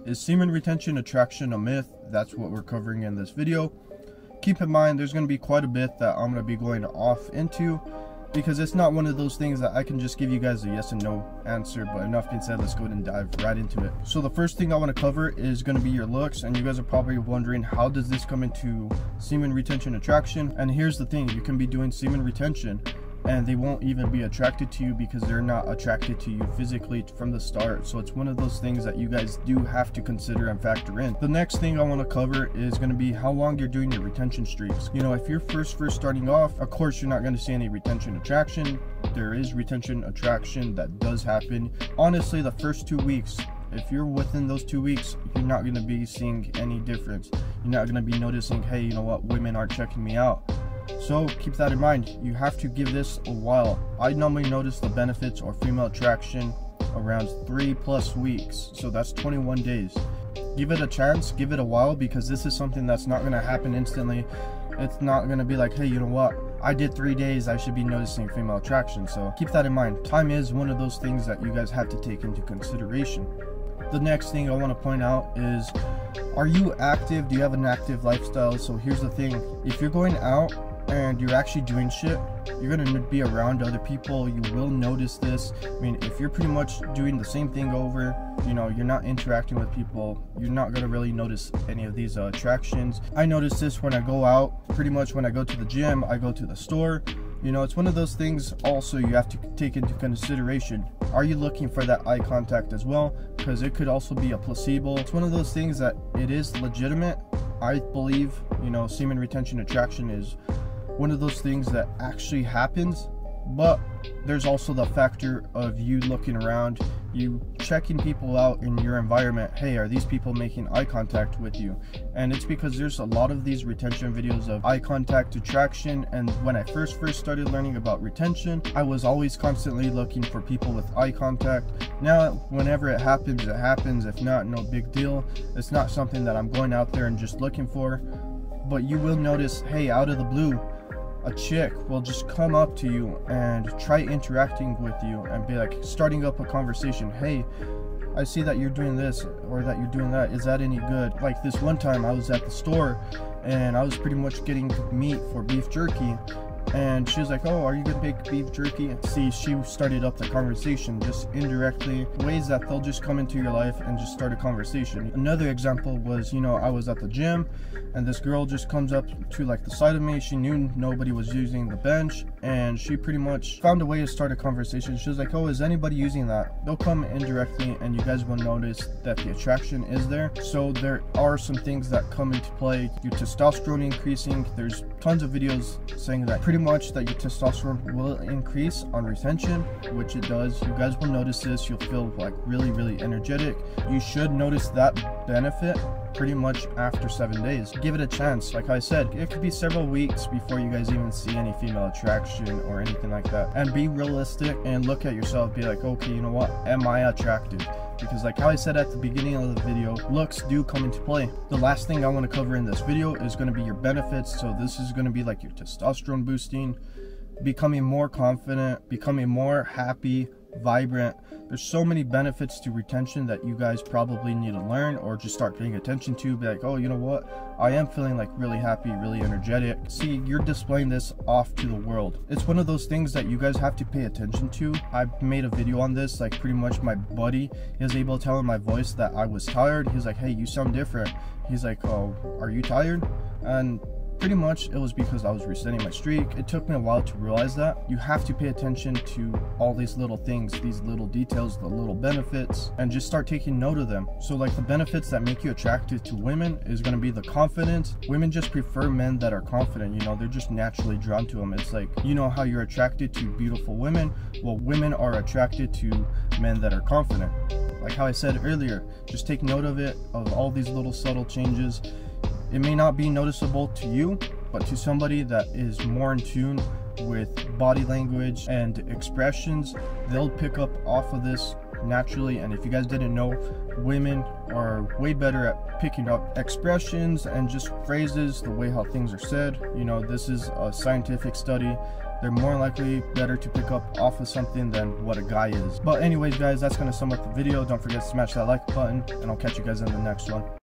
Is semen retention attraction a myth? That's what we're covering in this video. Keep in mind there's going to be quite a bit that I'm going to be going off into, because it's not one of those things that I can just give you guys a yes and no answer. But enough being said, let's go ahead and dive right into it. So the first thing I want to cover is going to be your looks, and you guys are probably wondering, how does this come into semen retention attraction? And here's the thing, you can be doing semen retention and they won't even be attracted to you because they're not attracted to you physically from the start. So it's one of those things that you guys do have to consider and factor in. The next thing I want to cover is going to be how long you're doing your retention streaks. You know, if you're first starting off, of course you're not going to see any retention attraction. There is retention attraction that does happen. Honestly, the first 2 weeks, if you're within those 2 weeks, you're not going to be seeing any difference. You're not going to be noticing, hey, you know what, women aren't checking me out. So keep that in mind. You have to give this a while. I normally notice the benefits or female attraction around 3+ weeks, so that's 21 days. Give it a chance, give it a while, because this is something that's not going to happen instantly. It's not going to be like, hey, you know what, I did 3 days, I should be noticing female attraction. So keep that in mind. Time is one of those things that you guys have to take into consideration. The next thing I want to point out is, are you active? Do you have an active lifestyle? So here's the thing, if you're going out and you're actually doing shit, you're gonna be around other people, you will notice this. I mean, if you're pretty much doing the same thing over, you know, you're not interacting with people, you're not gonna really notice any of these attractions. I notice this when I go out, pretty much when I go to the gym, I go to the store. You know, it's one of those things also you have to take into consideration. Are you looking for that eye contact as well? Because it could also be a placebo. It's one of those things that it is legitimate. I believe, you know, semen retention attraction is one of those things that actually happens, but there's also the factor of you looking around, you checking people out in your environment. Hey, are these people making eye contact with you? And it's because there's a lot of these retention videos of eye contact attraction, and when I first started learning about retention, I was always constantly looking for people with eye contact. Now whenever it happens, it happens. If not, no big deal. It's not something that I'm going out there and just looking for. But you will notice, hey, out of the blue, a chick will just come up to you and try interacting with you and be like, starting up a conversation. Hey, I see that you're doing this or that you're doing that. Is that any good? Like this one time I was at the store and I was pretty much getting meat for beef jerky, and she was like, oh, are you gonna make beef jerky? See, she started up the conversation just indirectly, ways that they'll just come into your life and just start a conversation. Another example was, you know, I was at the gym and this girl just comes up to like the side of me. She knew nobody was using the bench and she pretty much found a way to start a conversation. She was like, oh, is anybody using that? They'll come indirectly and you guys will notice that the attraction is there. So there are some things that come into play. Your testosterone increasing. There's tons of videos saying that pretty much that your testosterone will increase on retention, which it does. You guys will notice this. You'll feel like really energetic. You should notice that benefit pretty much after 7 days. Give it a chance. Like I said, it could be several weeks before you guys even see any female attraction or anything like that. And be realistic and look at yourself, be like, okay, you know what, am I attractive? Because like how I said at the beginning of the video, looks do come into play. The last thing I want to cover in this video is going to be your benefits. So this is going to be like your testosterone boosting, becoming more confident, becoming more happy, vibrant. There's so many benefits to retention that you guys probably need to learn or just start paying attention to. Be like, oh, you know what, I am feeling like really happy, really energetic. See, you're displaying this off to the world. It's one of those things that you guys have to pay attention to. I've made a video on this, like pretty much my buddy, he was able to tell in my voice that I was tired. He's like, hey, you sound different. He's like, oh, are you tired? And pretty much it was because I was resetting my streak. It took me a while to realize that. You have to pay attention to all these little things, these little details, the little benefits, and just start taking note of them. So like the benefits that make you attractive to women is going to be the confidence. Women just prefer men that are confident, you know, they're just naturally drawn to them. It's like, you know how you're attracted to beautiful women? Well, women are attracted to men that are confident. Like how I said earlier, just take note of it, of all these little subtle changes. It may not be noticeable to you, but to somebody that is more in tune with body language and expressions, they'll pick up off of this naturally. And if you guys didn't know, women are way better at picking up expressions and just phrases, the way how things are said. You know, this is a scientific study they're more likely better to pick up off of something than what a guy is. But anyways guys, that's going to sum up the video. Don't forget to smash that like button, and I'll catch you guys in the next one.